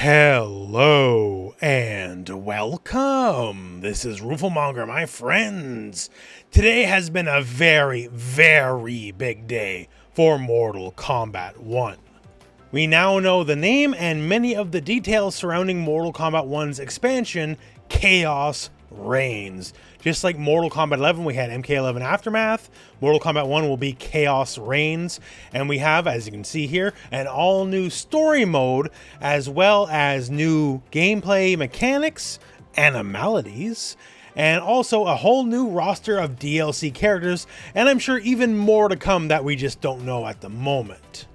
Hello and welcome. This is Rooflemonger, my friends. Today has been a very big day for Mortal Kombat 1. We now know the name and many of the details surrounding Mortal Kombat 1's expansion, Chaos Reigns. Just like Mortal Kombat 11, we had MK11 Aftermath. Mortal Kombat 1 will be Chaos Reigns. And we have, as you can see here, an all-new story mode, as well as new gameplay mechanics, animalities, and also a whole new roster of DLC characters, and I'm sure even more to come that we just don't know at the moment.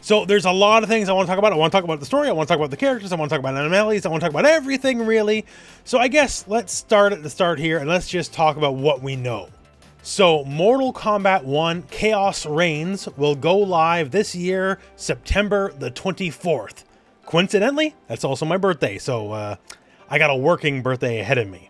So there's a lot of things I want to talk about. I want to talk about the story, I want to talk about the characters, I want to talk about animalities, I want to talk about everything really. So I guess let's start at the start here and let's just talk about what we know. So Mortal Kombat 1 Chaos Reigns will go live this year, September the 24th. Coincidentally, that's also my birthday, so I got a working birthday ahead of me.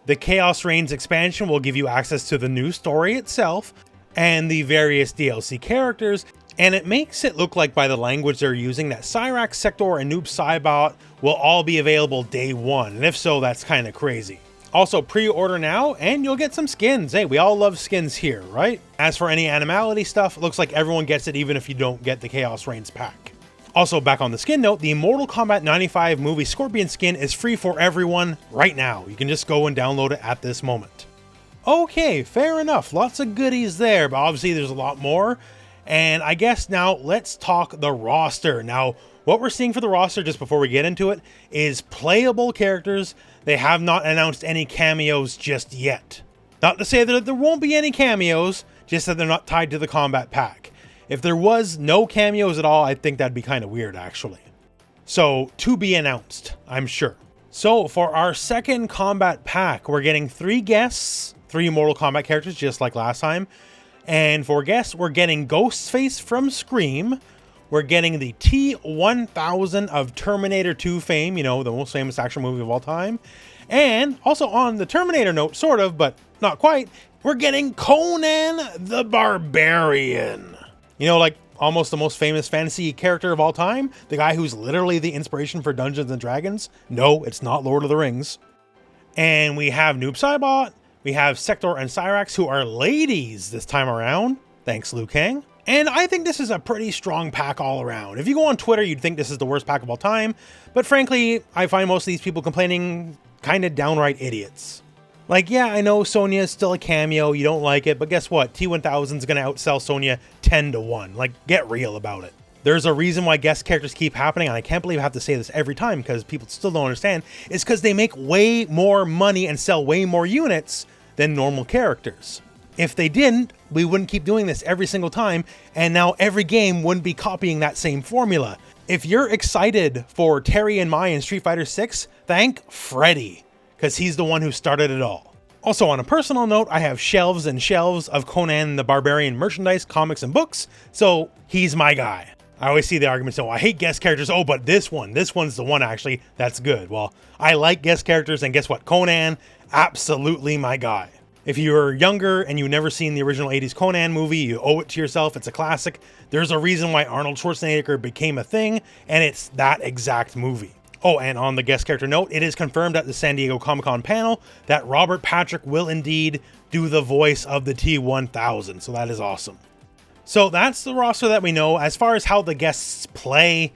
The Chaos Reigns expansion will give you access to the new story itself and the various DLC characters. And it makes it look like by the language they're using that Cyrax, Sector, and Noob Saibot will all be available day one. And if so, that's kind of crazy. Also, pre-order now and you'll get some skins. Hey, we all love skins here, right? As for any animality stuff, it looks like everyone gets it even if you don't get the Chaos Reigns pack. Also, back on the skin note, the Mortal Kombat 95 movie Scorpion skin is free for everyone right now. You can just go and download it at this moment. Okay, fair enough. Lots of goodies there, but obviously there's a lot more. And I guess now let's talk the roster. Now, what we're seeing for the roster, just before we get into it, is playable characters. They have not announced any cameos just yet. Not to say that there won't be any cameos, just that they're not tied to the combat pack. If there was no cameos at all, I think that'd be kind of weird, actually. So, to be announced, I'm sure. So, for our second combat pack, we're getting 3 guests, 3 Mortal Kombat characters, just like last time. And for guests, we're getting Ghostface from Scream. We're getting the T-1000 of Terminator 2 fame, you know, the most famous action movie of all time. And also on the Terminator note, sort of, but not quite, we're getting Conan the Barbarian. You know, like almost the most famous fantasy character of all time? The guy who's literally the inspiration for Dungeons and Dragons? No, it's not Lord of the Rings. And we have Noob Saibot. We have Sector and Cyrax, who are ladies this time around. Thanks, Liu Kang. And I think this is a pretty strong pack all around. If you go on Twitter, you'd think this is the worst pack of all time. But frankly, I find most of these people complaining kind of downright idiots. Like, yeah, I know Sonya is still a cameo. You don't like it. But guess what? T-1000 is going to outsell Sonya 10-1. Like, get real about it. There's a reason why guest characters keep happening, and I can't believe I have to say this every time because people still don't understand. It's because they make way more money and sell way more units than normal characters. If they didn't, we wouldn't keep doing this every single time, and now every game wouldn't be copying that same formula. If you're excited for Terry and Mai in Street Fighter 6, thank Freddy, because he's the one who started it all. Also, on a personal note, I have shelves and shelves of Conan the Barbarian merchandise, comics, and books, so he's my guy. I always see the argument, so I hate guest characters. Oh, but this one's the one actually that's good. Well, I like guest characters, and guess what? Conan, absolutely my guy. If you're younger and you've never seen the original 80s Conan movie, you owe it to yourself. It's a classic. There's a reason why Arnold Schwarzenegger became a thing, and it's that exact movie. Oh, and on the guest character note, it is confirmed at the San Diego Comic-Con panel that Robert Patrick will indeed do the voice of the T-1000, so that is awesome. So that's the roster that we know. As far as how the guests play,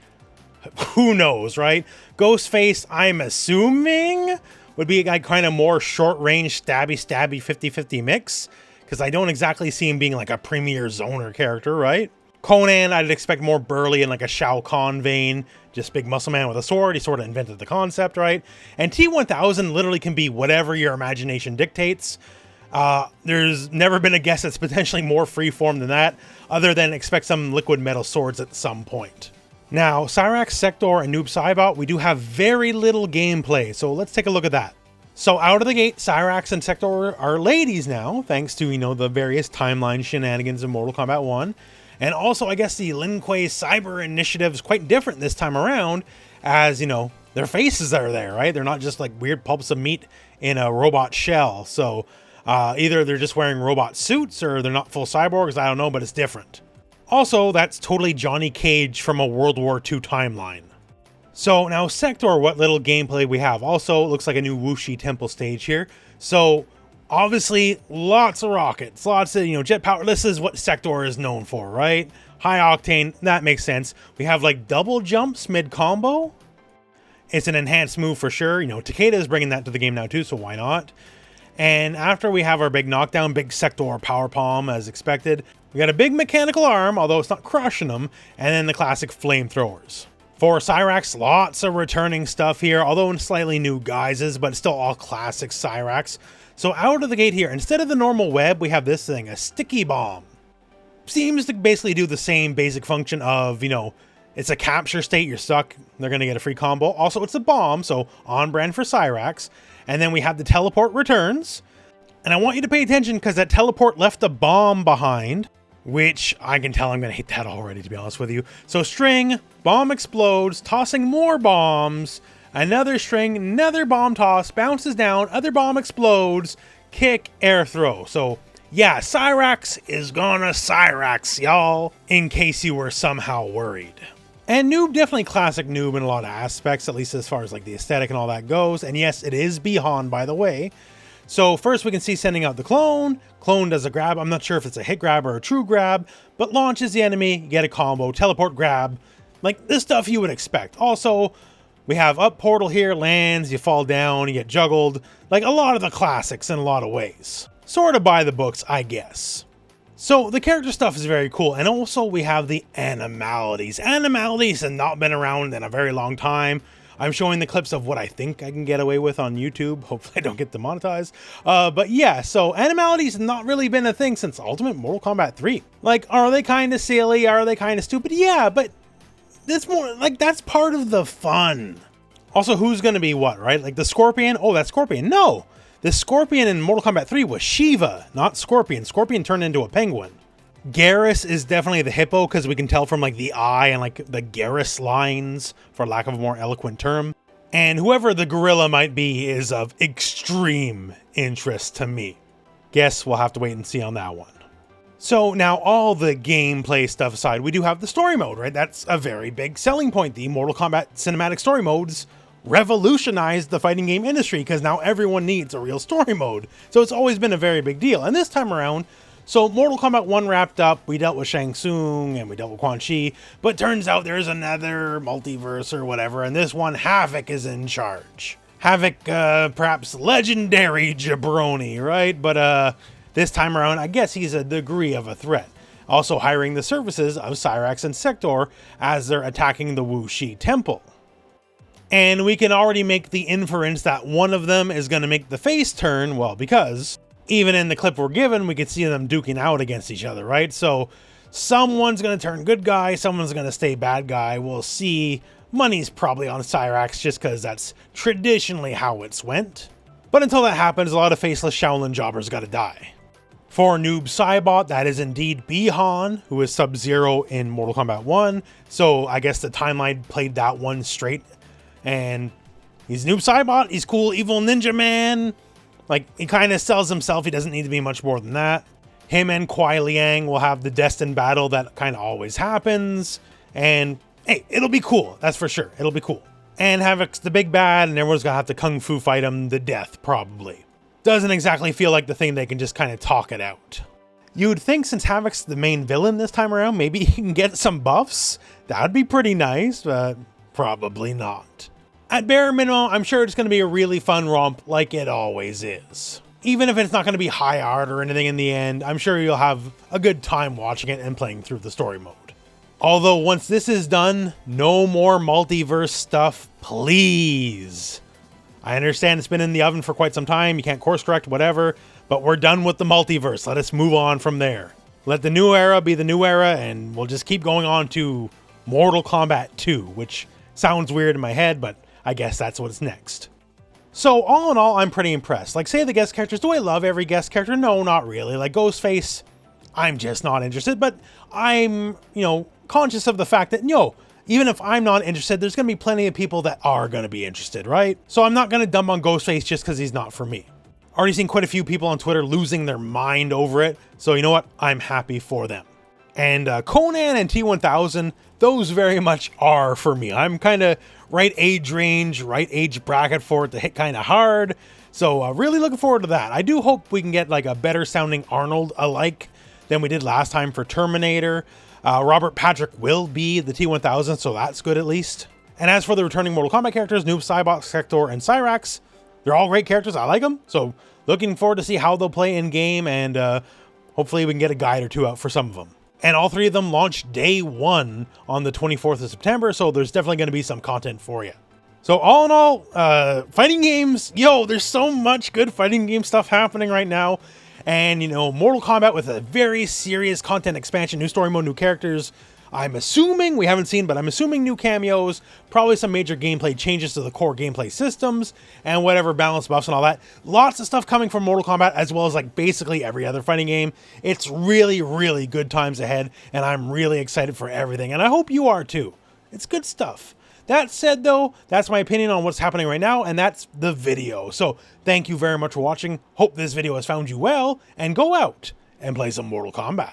who knows, right? Ghostface, I'm assuming, would be like kind of more short-range, stabby 50-50 mix, because I don't exactly see him being like a premier zoner character, right? Conan, I'd expect more burly in like a Shao Kahn vein, just big muscle man with a sword. He sort of invented the concept, right? And T-1000 literally can be whatever your imagination dictates. There's never been a guess that's potentially more freeform than that, other than expect some liquid metal swords at some point. Now, Cyrax, Sector, and Noob Saibot, we do have very little gameplay, so let's take a look at that. So out of the gate, Cyrax and Sector are ladies now, thanks to, you know, the various timeline shenanigans of Mortal Kombat 1. And also, I guess the Lin Kuei Cyber Initiative is quite different this time around, as, you know, their faces are there, right? They're not just like weird pulps of meat in a robot shell, so either they're just wearing robot suits or they're not full cyborgs, I don't know, but it's different. Also, that's totally Johnny Cage from a World War II timeline. So now Sector, what little gameplay we have. Also, looks like a new Wuxi Temple stage here. So obviously, lots of rockets, lots of, jet power. This is what Sector is known for, right? High octane, that makes sense. We have like double jumps mid-combo. It's an enhanced move for sure. Takeda is bringing that to the game now too, so why not? And after we have our big knockdown, big Sector power palm as expected, we got a big mechanical arm, although it's not crushing them, and then the classic flamethrowers. For Cyrax, lots of returning stuff here, although in slightly new guises, but still all classic Cyrax. So out of the gate here, instead of the normal web, we have this thing, a sticky bomb. Seems to basically do the same basic function of, it's a capture state, you're stuck, they're going to get a free combo. Also, it's a bomb, so on brand for Cyrax. And then we have the teleport returns. And I want you to pay attention because that teleport left a bomb behind, which I can tell I'm going to hate that already, to be honest with you. So string, bomb explodes, tossing more bombs, another string, another bomb toss, bounces down, other bomb explodes, kick, air throw. So yeah, Cyrax is gonna Cyrax, y'all, in case you were somehow worried. And Noob, definitely classic Noob in a lot of aspects, at least as far as like the aesthetic and all that goes. And yes, it is Bi-Han, by the way. So first we can see sending out the clone. Clone does a grab. I'm not sure if it's a hit grab or a true grab, but launches the enemy, get a combo, teleport grab. Like this stuff you would expect. Also, we have up portal here, lands, you fall down, you get juggled. Like a lot of the classics in a lot of ways. Sort of by the books, I guess. So the character stuff is very cool. And also we have the animalities. Animalities have not been around in a very long time. I'm showing the clips of what I think I can get away with on YouTube. Hopefully I don't get demonetized. But yeah, so animalities have not really been a thing since Ultimate Mortal Kombat 3. Like, are they kind of silly? Are they kind of stupid? Yeah, but that's more like that's part of the fun. Also, who's going to be what, right? Like the Scorpion? Oh, that's Scorpion. No, the Scorpion in Mortal Kombat 3 was Shiva, not Scorpion. Scorpion turned into a penguin. Garrus is definitely the hippo because we can tell from like the eye and like the Garrus lines, for lack of a more eloquent term. And whoever the gorilla might be is of extreme interest to me. Guess we'll have to wait and see on that one. So now all the gameplay stuff aside, we do have the story mode, right? That's a very big selling point. The Mortal Kombat cinematic story modes revolutionized the fighting game industry because now everyone needs a real story mode. So it's always been a very big deal. And this time around, so Mortal Kombat 1 wrapped up, we dealt with Shang Tsung and we dealt with Quan Chi, but turns out there's another multiverse or whatever, and this one, Havik is in charge. Havik, perhaps legendary jabroni, right? But this time around, I guess he's a degree of a threat. Also hiring the services of Cyrax and Sector as they're attacking the Wuxi Temple. And we can already make the inference that one of them is going to make the face turn, well, because even in the clip we're given, we can see them duking out against each other, right? So someone's going to turn good guy, someone's going to stay bad guy. We'll see. Money's probably on Cyrax just because that's traditionally how it's went. But until that happens, a lot of faceless Shaolin jobbers got to die. For Noob Saibot, that is indeed Bi-Han, who is Sub-Zero in Mortal Kombat 1. So I guess the timeline played that one straight. And he's Noob Saibot, he's cool, evil ninja man. Like, he kind of sells himself, he doesn't need to be much more than that. Him and Kuai Liang will have the destined battle that kind of always happens. And, hey, it'll be cool, that's for sure, it'll be cool. And Havik's the big bad, and everyone's gonna have to kung fu fight him to death, probably. Doesn't exactly feel like the thing they can just kind of talk it out. You'd think since Havik's the main villain this time around, maybe he can get some buffs. That'd be pretty nice, but probably not. At bare minimum, I'm sure it's going to be a really fun romp like it always is. Even if it's not going to be high art or anything in the end, I'm sure you'll have a good time watching it and playing through the story mode. Although once this is done, no more multiverse stuff, please. I understand it's been in the oven for quite some time, you can't course correct, whatever, but we're done with the multiverse. Let us move on from there. Let the new era be the new era, and we'll just keep going on to Mortal Kombat 2, which sounds weird in my head, but I guess that's what's next. So all in all, I'm pretty impressed. Like, say the guest characters, do I love every guest character? No, not really. Like Ghostface, I'm just not interested, but I'm, conscious of the fact that, even if I'm not interested, there's going to be plenty of people that are going to be interested, right? So I'm not going to dump on Ghostface just because he's not for me. Already seen quite a few people on Twitter losing their mind over it, so you know what? I'm happy for them. And Conan and T1000, those very much are for me. I'm kind of right age range, right age bracket for it to hit kind of hard. So really looking forward to that. I do hope we can get like a better sounding Arnold alike than we did last time for Terminator. Robert Patrick will be the T1000, so that's good at least. And as for the returning Mortal Kombat characters, Noob Saibot, Sector, and Cyrax, they're all great characters. I like them. So looking forward to see how they'll play in game, and hopefully we can get a guide or two out for some of them. And all three of them launch day 1 on the 24th of September, so there's definitely going to be some content for you. So all in all, fighting games, there's so much good fighting game stuff happening right now. And, Mortal Kombat with a very serious content expansion, new story mode, new characters. I'm assuming, we haven't seen, but I'm assuming new cameos, probably some major gameplay changes to the core gameplay systems, and whatever balance buffs and all that. Lots of stuff coming from Mortal Kombat, as well as like basically every other fighting game. It's really, really good times ahead, and I'm really excited for everything, and I hope you are too. It's good stuff. That said though, that's my opinion on what's happening right now, and that's the video. So thank you very much for watching. Hope this video has found you well, and go out and play some Mortal Kombat.